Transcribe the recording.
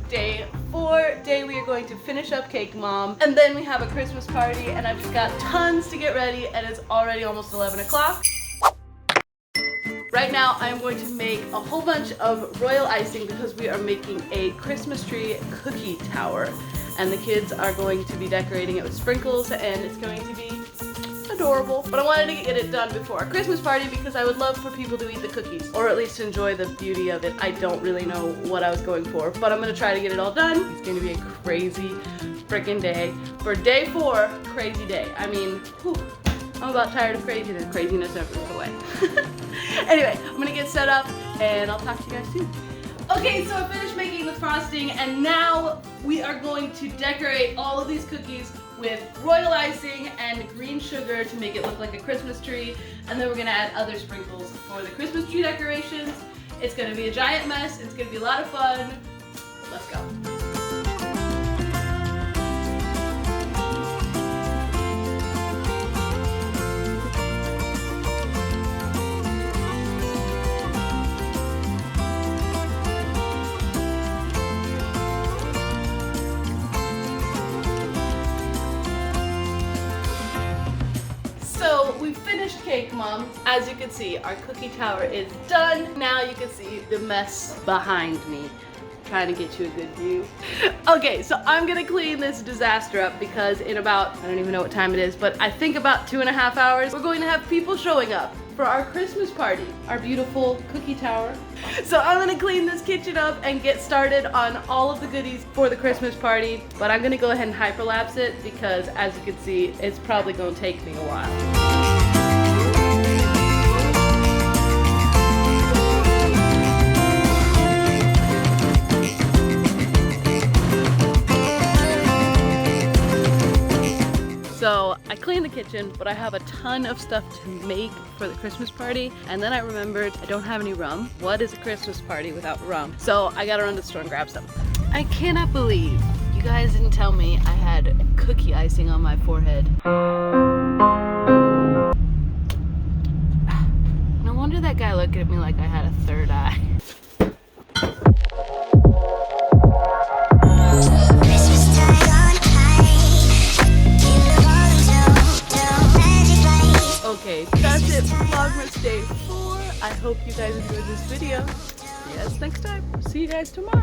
day 4. Today we are going to finish up Cake Mom, and then we have a Christmas party, and I've just got tons to get ready, and it's already almost 11 o'clock. Right now I'm going to make a whole bunch of royal icing because we are making a Christmas tree cookie tower, and the kids are going to be decorating it with sprinkles, and it's going to be adorable. But I wanted to get it done before our Christmas party because I would love for people to eat the cookies, or at least enjoy the beauty of it. I don't really know what I was going for, but I'm gonna try to get it all done. It's gonna be a crazy freaking day. For day 4, crazy day. I mean, whew, I'm about tired of craziness. Craziness never goes away. Anyway, I'm gonna get set up and I'll talk to you guys soon. Okay, so I finished making the frosting, and now we are going to decorate all of these cookies with royal icing and green sugar to make it look like a Christmas tree, and then we're gonna add other sprinkles for the Christmas tree decorations. It's gonna be a giant mess. It's gonna be a lot of fun. Let's go. So we finished Cake Mom. As you can see, our cookie tower is done. Now you can see the mess behind me. I'm trying to get you a good view. Okay, so I'm gonna clean this disaster up because in about, I don't even know what time it is, but I think about 2.5 hours, we're going to have people showing up for our Christmas party, our beautiful cookie tower. So I'm gonna clean this kitchen up and get started on all of the goodies for the Christmas party, but I'm gonna go ahead and hyperlapse it because as you can see, it's probably gonna take me a while. So I cleaned the kitchen, but I have a ton of stuff to make for the Christmas party. And then I remembered I don't have any rum. What is a Christmas party without rum? So I gotta run to the store and grab some. I cannot believe you guys didn't tell me I had cookie icing on my forehead. No wonder that guy looked at me like I had a third eye. Okay, that's it for Vlogmas Day 4. I hope you guys enjoyed this video. See you guys next time. See you guys tomorrow.